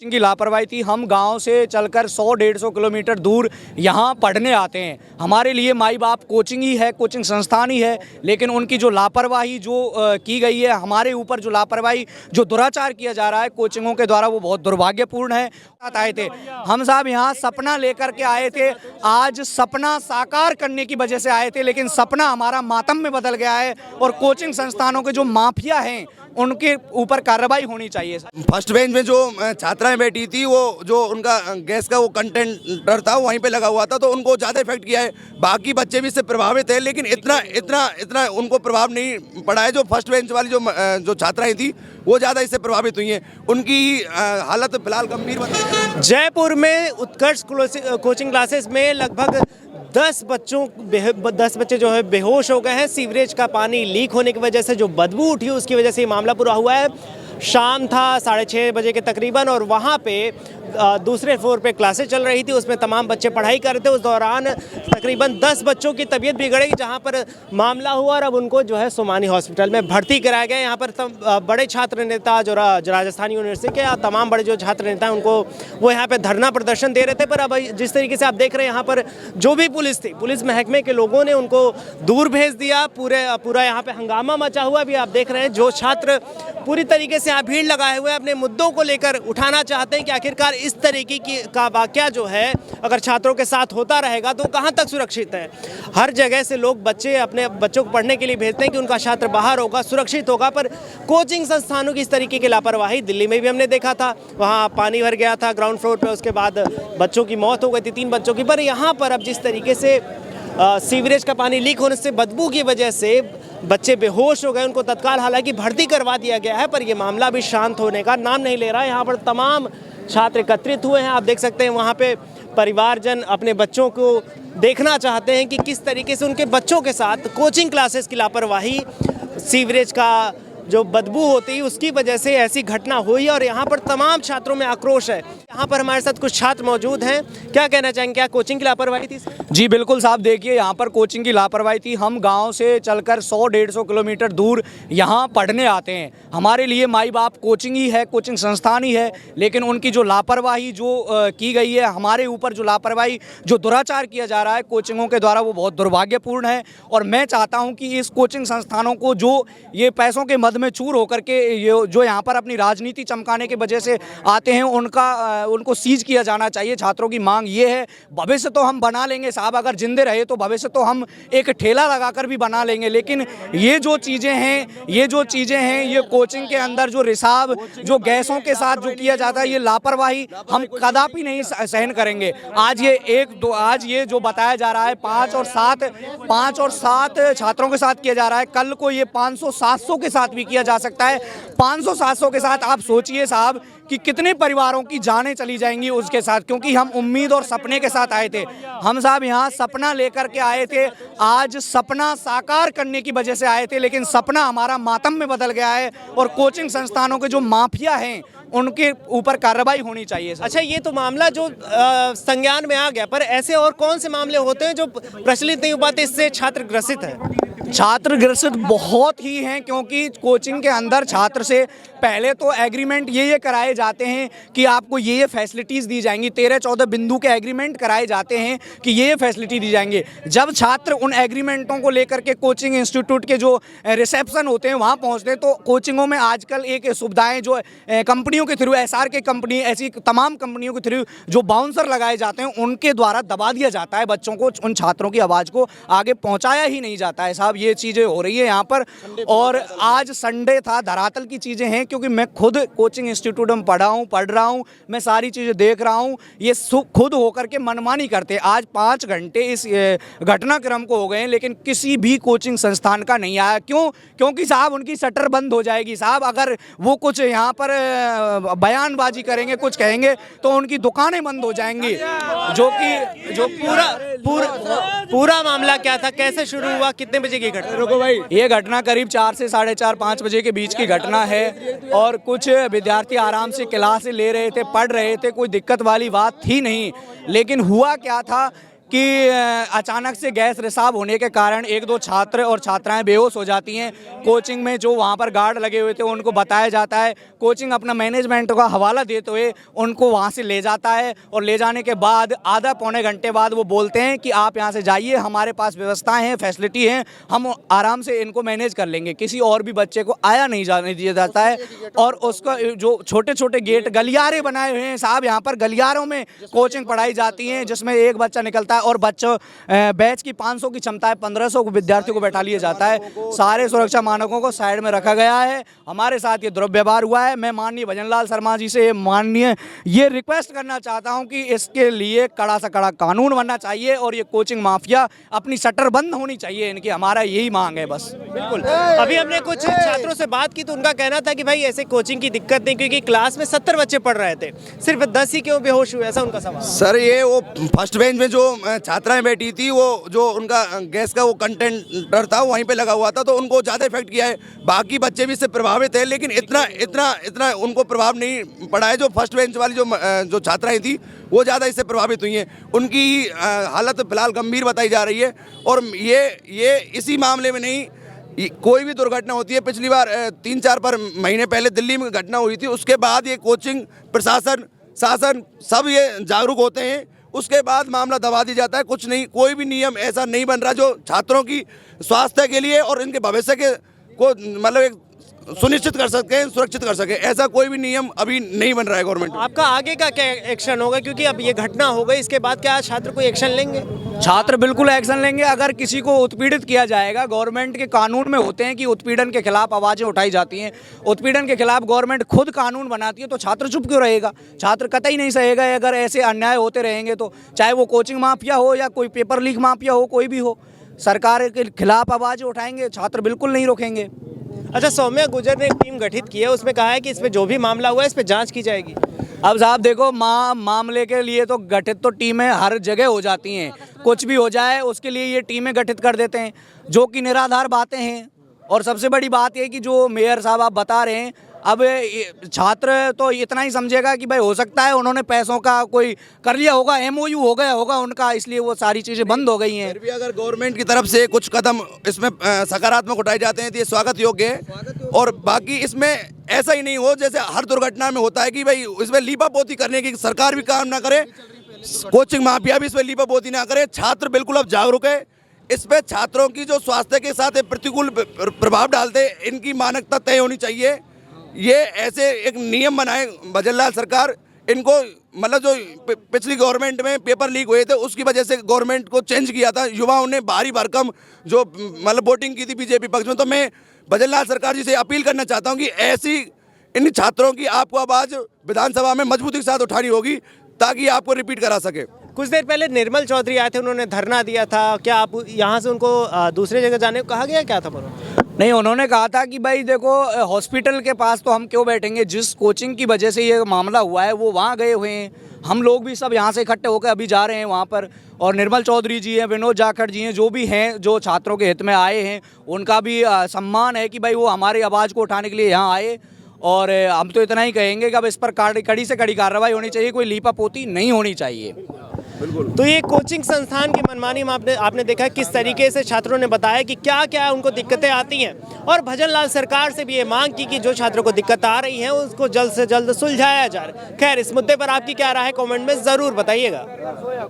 की लापरवाही थी। हम गांव से चलकर 100-150 किलोमीटर दूर यहाँ पढ़ने आते हैं। हमारे लिए माई बाप कोचिंग ही है, कोचिंग संस्थान ही है, लेकिन उनकी जो लापरवाही जो की गई है, हमारे ऊपर जो लापरवाही जो दुराचार किया जा रहा है कोचिंगों के द्वारा, वो बहुत दुर्भाग्यपूर्ण है। आए थे हम साहब यहाँ सपना लेकर के आए थे, आज सपना साकार करने की वजह से आए थे, लेकिन सपना हमारा मातम में बदल गया है और कोचिंग संस्थानों के जो माफिया हैं उनके ऊपर कार्रवाई होनी चाहिए। फर्स्ट बेंच में जो छात्राएं बैठी थी, वो जो उनका गैस का वो कंटेनर था वहीं पे लगा हुआ था, तो उनको ज़्यादा इफेक्ट किया है। बाकी बच्चे भी इससे प्रभावित है, लेकिन इतना उनको प्रभाव नहीं पड़ा है। जो फर्स्ट बेंच वाली जो छात्राएं थी वो ज़्यादा इससे प्रभावित हुई हैं, उनकी हालत फिलहाल गंभीर बनी है। जयपुर में उत्कर्ष कोचिंग क्लासेस में लगभग 10 बच्चे जो है बेहोश हो गए हैं। सीवरेज का पानी लीक होने की वजह से जो बदबू उठी उसकी वजह से ये मामला पूरा हुआ है। शाम था 6:30 बजे के तकरीबन, और वहाँ पे दूसरे फ्लोर पे क्लासेस चल रही थी, उसमें तमाम बच्चे पढ़ाई कर रहे थे। उस दौरान तकरीबन 10 बच्चों की तबीयत बिगड़ी, जहाँ पर मामला हुआ और अब उनको जो है सोमानी हॉस्पिटल में भर्ती कराया गया। यहाँ पर बड़े छात्र नेता जो राजस्थान यूनिवर्सिटी के तमाम बड़े जो छात्र नेता हैं उनको वो यहाँ पे धरना प्रदर्शन दे रहे थे। पर अब जिस तरीके से आप देख रहे हैं यहाँ पर जो भी पुलिस थी, पुलिस महकमे के लोगों ने उनको दूर भेज दिया। पूरा यहाँ पे हंगामा मचा हुआ। अभी आप देख रहे हैं जो छात्र पूरी तरीके से यहाँ भीड़ लगाए हुए अपने मुद्दों को लेकर उठाना चाहते हैं कि आखिरकार इस तरीके का वाकया जो है अगर छात्रों के साथ होता रहेगा तो कहां तक सुरक्षित है। हर जगह से लोग अपने बच्चों को पढ़ने के लिए भेजते हैं कि उनका छात्र बाहर होगा, सुरक्षित होगा, पर कोचिंग संस्थानों की इस तरीके की लापरवाही दिल्ली में भी हमने देखा था। वहां पानी भर गया था ग्राउंड फ्लोर पे, उसके बाद बच्चों की मौत हो गई थी, 3 बच्चों की। पर यहाँ पर अब जिस तरीके से सीवरेज का पानी लीक होने से बदबू की वजह से बच्चे बेहोश हो गए, उनको तत्काल हालांकि भर्ती करवा दिया गया है, पर यह मामला भी शांत होने का नाम नहीं ले रहा है। यहाँ पर तमाम छात्र एकत्रित हुए हैं। आप देख सकते हैं वहाँ पे परिवारजन अपने बच्चों को देखना चाहते हैं कि किस तरीके से उनके बच्चों के साथ कोचिंग क्लासेस की लापरवाही, सीवरेज का जो बदबू होती है उसकी वजह से ऐसी घटना हुई, और यहाँ पर तमाम छात्रों में आक्रोश है। यहाँ पर हमारे साथ कुछ छात्र मौजूद हैं, क्या कहना चाहेंगे, क्या कोचिंग की लापरवाही थी? जी बिल्कुल साहब, देखिए यहाँ पर कोचिंग की लापरवाही थी। हम गांव से चलकर 100-150 किलोमीटर दूर यहाँ पढ़ने आते हैं। हमारे लिए माई बाप कोचिंग ही है, कोचिंग संस्थान ही है, लेकिन उनकी जो लापरवाही जो की गई है, हमारे ऊपर जो लापरवाही जो दुराचार किया जा रहा है कोचिंगों के द्वारा, वो बहुत दुर्भाग्यपूर्ण है। और मैं चाहता हूँ कि इस कोचिंग संस्थानों को जो ये पैसों के मद में चूर होकर के जो यहाँ पर अपनी राजनीति चमकाने की वजह से आते हैं, उनको सीज किया जाना चाहिए। छात्रों की मांग ये है। भविष्य तो हम बना लेंगे साहब, अगर जिंदे रहे तो भविष्य तो हम एक ठेला लगाकर भी बना लेंगे, लेकिन ये जो चीज़ें हैं ये कोचिंग के अंदर जो रिसाव, जो गैसों के साथ जो किया जाता है, ये लापरवाही हम कदापि नहीं सहन करेंगे। आज ये जो बताया जा रहा है 5 और 7 छात्रों के साथ किया जा रहा है, कल को ये 500-700 के साथ भी किया जा सकता है। 500-700 के साथ आप सोचिए साहब कि कितने परिवारों की जानें चली जाएंगी उसके साथ, क्योंकि हम उम्मीद और सपने के साथ आए थे। हम साहब यहाँ सपना लेकर के आए थे, आज सपना साकार करने की वजह से आए थे, लेकिन सपना हमारा मातम में बदल गया है और कोचिंग संस्थानों के जो माफिया हैं उनके ऊपर कार्रवाई होनी चाहिए। अच्छा, ये तो मामला जो संज्ञान में आ गया, पर ऐसे और कौन से मामले होते हैं जो प्रचलित नहीं हो पाते, इससे छात्र ग्रसित है? छात्र ग्रसित बहुत ही हैं, क्योंकि कोचिंग के अंदर छात्र से पहले तो एग्रीमेंट ये कराए जाते हैं कि आपको ये फैसिलिटीज़ दी जाएंगी। 13-14 बिंदु के एग्रीमेंट कराए जाते हैं कि ये फैसिलिटी दी जाएंगी। जब छात्र उन एग्रीमेंटों को लेकर के कोचिंग इंस्टीट्यूट के जो रिसेप्शन होते हैं वहाँ पहुँचते हैं, तो कोचिंगों में आजकल एक सुविधाएँ जो कंपनियों के थ्रू, SRK कंपनी, ऐसी तमाम कंपनियों के थ्रू जो बाउंसर लगाए जाते हैं, उनके द्वारा दबा दिया जाता है बच्चों को। उन छात्रों की आवाज़ को आगे पहुँचाया ही नहीं जाता है साहब। ये चीज़ें हो रही है यहाँ पर। और आज संडे था, धरातल की चीज़ें हैं, क्योंकि मैं खुद कोचिंग इंस्टीट्यूट में पढ़ रहा हूँ, मैं सारी चीज़ें देख रहा हूँ। ये खुद होकर के मनमानी करते। आज 5 घंटे इस घटनाक्रम को हो गए हैं, लेकिन किसी भी कोचिंग संस्थान का नहीं आया। क्यों? क्योंकि साहब उनकी शटर बंद हो जाएगी साहब। अगर वो कुछ यहाँ पर बयानबाजी करेंगे, कुछ कहेंगे, तो उनकी दुकानें बंद हो जाएंगी। जो पूरा मामला क्या था, कैसे शुरू हुआ, कितने बजे की घटना? रुको भाई, ये घटना करीब 4 से 4:30-5 बजे के बीच की घटना है, और कुछ विद्यार्थी आराम से क्लास ले रहे थे, पढ़ रहे थे, कोई दिक्कत वाली बात थी नहीं। लेकिन हुआ क्या था कि अचानक से गैस रिसाव होने के कारण एक दो छात्र और छात्राएं बेहोश हो जाती हैं। कोचिंग में जो वहां पर गार्ड लगे हुए थे उनको बताया जाता है, कोचिंग अपना मैनेजमेंट का हवाला देते हुए उनको वहां से ले जाता है और ले जाने के बाद आधा पौने घंटे बाद वो बोलते हैं कि आप यहाँ से जाइए, हमारे पास व्यवस्थाएं हैं, फैसिलिटी हैं, हम आराम से इनको मैनेज कर लेंगे। किसी और भी बच्चे को आया नहीं जाने दिया जाता है। और उसका जो छोटे छोटे गेट गलियारे बनाए हुए हैं साहब, यहाँ पर गलियारों में कोचिंग पढ़ाई जाती है जिसमें एक बच्चा निकलता है और बच्चों बैच की 500 की क्षमता है, 1500 विद्यार्थियों को बैठा लिया जाता है। सारे सुरक्षा मानकों को साइड में रखा गया है। हमारे साथ ये दुर्व्यवहार हुआ है। मैं माननीय भजनलाल शर्मा जी से ये रिक्वेस्ट करना चाहता हूं कि इसके लिए कड़ा से कड़ा कानून बनना चाहिए और ये कोचिंग माफिया अपनी शटर बंद होनी चाहिए इनकी। हमारा यही मांग है बस। बिल्कुल। अभी हमने कुछ छात्रों से बात की तो उनका कहना था कि भाई ऐसे कोचिंग की दिक्कत नहीं, क्योंकि क्लास में 70 बच्चे पढ़ रहे थे, सिर्फ 10 ही क्यों बेहोश हुए, ऐसा उनका सवाल। सर ये वो फर्स्ट बेंच में जो छात्राएं बैठी थी, वो जो उनका गैस का वो कंटेनर था वहीं पे लगा हुआ था, तो उनको ज़्यादा इफेक्ट किया है। बाकी बच्चे भी इससे प्रभावित है, लेकिन इतना इतना इतना उनको प्रभाव नहीं पड़ा है। जो फर्स्ट बेंच वाली जो छात्राएं थी वो ज़्यादा इससे प्रभावित हुई हैं। उनकी हालत फिलहाल गंभीर बताई जा रही है। और ये इसी मामले में नहीं, कोई भी दुर्घटना होती है, पिछली बार 3-4 महीने पहले दिल्ली में घटना हुई थी, उसके बाद ये कोचिंग प्रशासन शासन सब ये जागरूक होते हैं, उसके बाद मामला दबा दिया जाता है। कुछ नहीं, कोई भी नियम ऐसा नहीं बन रहा जो छात्रों की स्वास्थ्य के लिए और इनके भविष्य के को मतलब एक सुनिश्चित कर सके, सुरक्षित कर सके, ऐसा कोई भी नियम अभी नहीं बन रहा है गवर्नमेंट। आपका आगे का क्या एक्शन होगा, क्योंकि अब ये घटना हो गई, इसके बाद क्या छात्र कोई एक्शन लेंगे? छात्र बिल्कुल एक्शन लेंगे। अगर किसी को उत्पीड़ित किया जाएगा, गवर्नमेंट के कानून में होते हैं कि उत्पीड़न के खिलाफ आवाज़ें उठाई जाती हैं, उत्पीड़न के खिलाफ गवर्नमेंट खुद कानून बनाती है, तो छात्र चुप क्यों रहेगा? छात्र कतई नहीं सहेगा अगर ऐसे अन्याय होते रहेंगे तो, चाहे वो कोचिंग माफिया हो या कोई पेपर लीक माफिया हो, कोई भी हो, सरकार के खिलाफ आवाज़ें उठाएंगे, छात्र बिल्कुल नहीं रोकेंगे। अच्छा, सौम्या गुर्जर ने एक टीम गठित की है, उसमें कहा है कि इसमें जो भी मामला हुआ है इस पर जांच की जाएगी। अब साहब देखो, मामले के लिए तो गठित तो टीमें हर जगह हो जाती हैं, कुछ भी हो जाए उसके लिए ये टीमें गठित कर देते हैं, जो कि निराधार बातें हैं। और सबसे बड़ी बात ये कि जो मेयर साहब आप बता रहे हैं, अब छात्र तो इतना ही समझेगा कि भाई हो सकता है उन्होंने पैसों का कोई कर लिया होगा, MOU हो गया होगा उनका, इसलिए वो सारी चीज़ें बंद हो गई हैं। फिर भी अगर गवर्नमेंट की तरफ से कुछ कदम इसमें सकारात्मक उठाए जाते हैं तो ये स्वागत योग्य है। और बाकी इसमें ऐसा ही नहीं हो जैसे हर दुर्घटना में होता है कि भाई इसमें लीपापोती करने की सरकार भी काम ना करे, कोचिंग माफिया भी इसमें लीपापोती ना करे। छात्र बिल्कुल अब जागरूक है इस पे। छात्रों की जो स्वास्थ्य के साथ प्रतिकूल प्रभाव डालते, इनकी मानकता तय होनी चाहिए। ये ऐसे एक नियम बनाए भजनलाल सरकार, इनको मतलब जो पिछली गवर्नमेंट में पेपर लीक हुए थे उसकी वजह से गवर्नमेंट को चेंज किया था, युवाओं ने भारी भरकम जो मतलब वोटिंग की थी बीजेपी पक्ष में। तो मैं भजनलाल सरकार जी से अपील करना चाहता हूँ कि ऐसी इन छात्रों की आपको आवाज़ विधानसभा में मजबूती के साथ उठानी होगी ताकि आपको रिपीट करा सके। कुछ देर पहले निर्मल चौधरी आए थे, उन्होंने धरना दिया था, क्या आप यहाँ से उनको दूसरे जगह जाने को कहा गया, क्या था बोलो? नहीं, उन्होंने कहा था कि भाई देखो, हॉस्पिटल के पास तो हम क्यों बैठेंगे, जिस कोचिंग की वजह से ये मामला हुआ है वो वहाँ गए हुए हैं, हम लोग भी सब यहाँ से इकट्ठे होकर अभी जा रहे हैं वहाँ पर। और निर्मल चौधरी जी हैं, विनोद जाखड़ जी हैं, जो भी हैं जो छात्रों के हित में आए हैं, उनका भी सम्मान है कि भाई वो हमारी आवाज़ को उठाने के लिए यहाँ आए। और हम तो इतना ही कहेंगे कि अब इस पर कड़ी से कड़ी कार्रवाई होनी चाहिए, कोई लीपापोती नहीं होनी चाहिए। बिल्कुल। तो ये कोचिंग संस्थान की मनमानी में आपने देखा किस तरीके से छात्रों ने बताया कि क्या क्या उनको दिक्कतें आती हैं, और भजनलाल सरकार से भी ये मांग की कि जो छात्रों को दिक्कत आ रही है उसको जल्द से जल्द सुलझाया जाए। खैर, इस मुद्दे पर आपकी क्या राय है, कमेंट में ज़रूर बताइएगा।